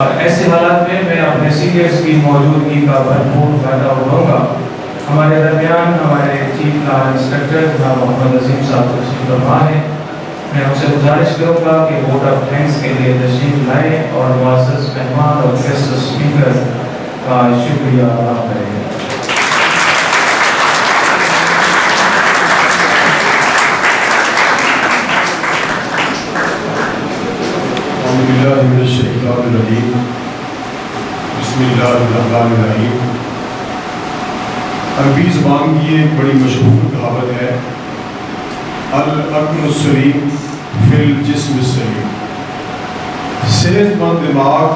ایسے حالات میں میں اپنے سینئرس کی موجودگی کا بھرپور فائدہ اٹھاؤں گا۔ ہمارے درمیان ہمارے چیف لا انسپکٹر جناب محمد عظیم صاحب تشریف فرما ہیں۔ میں ان سے گزارش کروں گا کہ ووٹ آف تھینکس کے لیے تشریف لائیں اور معزز مہمان اور گیسٹ اسپیکر کا شکریہ ادا کریں۔ اعوذ باللہ من الشیطان الرجیم، بسم اللہ الرحمن الرحیم۔ عربی زبان کی ایک بڑی مشہور کہاوت ہے، العقل السلیم فی الجسم السلیم۔ صحت مند دماغ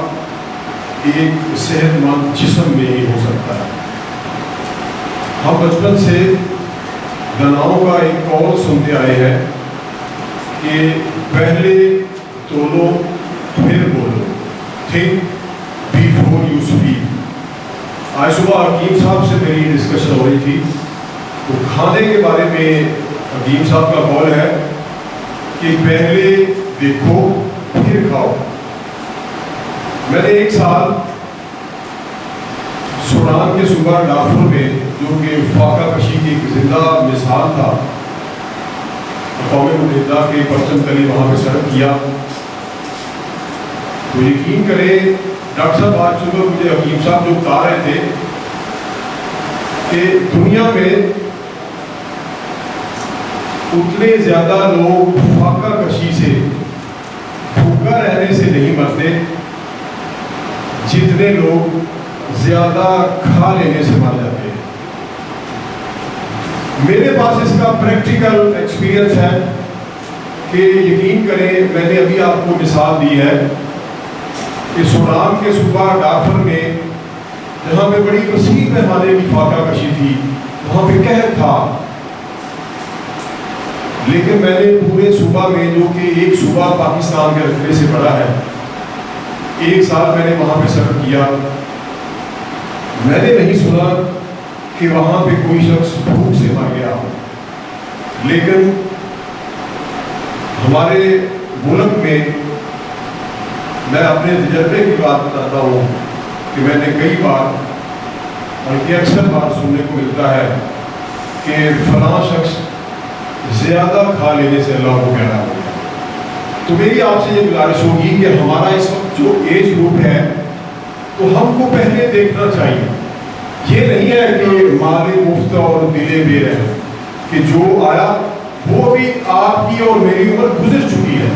ایک صحت مند جسم میں ہی ہو سکتا ہے۔ ہم بچپن سے دناؤں کا ایک قول سنتے آئے ہیں کہ پہلے تولو پھر بولو، تھنک بیفور یو اسپیک۔ آج صبح حکیم صاحب سے میری ڈسکشن ہو رہی تھی تو کھانے کے بارے میں حکیم صاحب کا قول ہے کہ پہلے دیکھو پھر کھاؤ۔ میں نے ایک سال سوڈان کے صوبہ ڈارفور میں، جو کہ فاقہ کشی کی ایک زندہ مثال تھا، اقوام متحدہ کے پرچم تلے وہاں پہ سرو کیا۔ تو یقین کریں ڈاکٹر صاحب، آج صبح مجھے حکیم صاحب جو بتا رہے تھے کہ دنیا میں اتنے زیادہ لوگ فاقہ کشی سے، بھوکا رہنے سے نہیں مرتے جتنے لوگ زیادہ کھا لینے سے مر جاتے ہیں۔ میرے پاس اس کا پریکٹیکل ایکسپیرینس ہے کہ یقین کریں، میں نے ابھی آپ کو مثال دی ہے کہ سوڈان کے صوبہ ڈارفور میں جہاں پہ بڑی وسیع پیمانے کی فاقہ کشی تھی، وہاں پہ قحط تھا، لیکن میں نے پورے صوبہ میں، جو کہ ایک صوبہ پاکستان کے رقبے سے بڑا ہے، ایک سال میں نے وہاں پہ سفر کیا۔ میں نے نہیں سنا کہ وہاں پہ کوئی شخص بھوک سے مر گیا ہو، لیکن ہمارے ملک میں، میں اپنے تجربے کی بات بتاتا ہوں کہ میں نے کئی بار، بلکہ اکثر بار سننے کو ملتا ہے کہ فلاں شخص زیادہ کھا لینے سے اللہ کو پیارا ہو گیا۔ تو میری آپ سے یہ گزارش ہوگی کہ ہمارا اس وقت جو ایج گروپ ہے، تو ہم کو پہلے دیکھنا چاہیے۔ یہ نہیں ہے کہ مال مفت اور دل بے رحم، کہ جو آیا وہ بھی آپ کی اور میری عمر گزر چکی ہے۔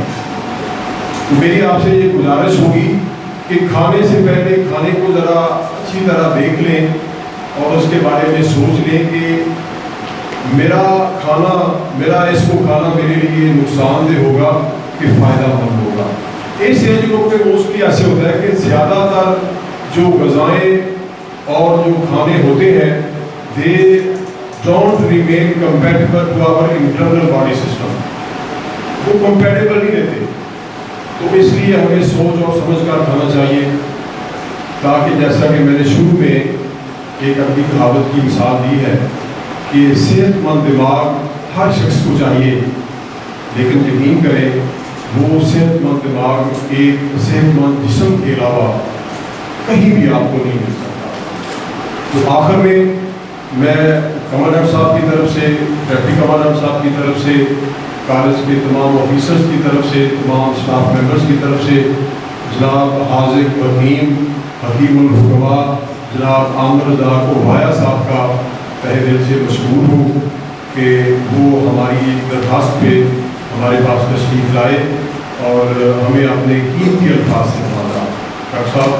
تو میری آپ سے یہ گزارش ہوگی کہ کھانے سے پہلے کھانے کو ذرا اچھی طرح دیکھ لیں اور اس کے بارے میں سوچ لیں کہ میرا اس کو کھانا میرے لیے نقصان دہ ہوگا کہ فائدہ مند ہوگا۔ اس ایج گروپ میں موسٹلی ایسے ہوتا ہے کہ زیادہ تر جو غذائیں اور جو کھانے ہوتے ہیں، they don't remain compatible to our internal body system, وہ کمپیٹیبل نہیں رہتے۔ تو اس لیے ہمیں سوچ اور سمجھ کر کھانا چاہیے، تاکہ جیسا کہ میں نے شروع میں ایک اپنی کہاوت کی مثال دی ہے کہ صحت مند دماغ ہر شخص کو چاہیے، لیکن یقین کریں وہ صحت مند دماغ ایک صحت مند جسم کے علاوہ کہیں بھی آپ کو نہیں مل سکتا۔ تو آخر میں کمانڈر صاحب کی طرف سے، ڈپٹی کمانڈر صاحب کی طرف سے، کالج کے تمام آفیسرز کی طرف سے، تمام اسٹاف ممبرز کی طرف سے، جناب حاذق حکیم الحکماء جناب عامر رضا کوہوایا صاحب کا تہہ دل سے مشکور ہوں کہ وہ ہماری ایک درخواست پہ ہمارے پاس تشریف لائے اور ہمیں اپنے قیمتی الفاظ سے نوازا۔ ڈاکٹر صاحب،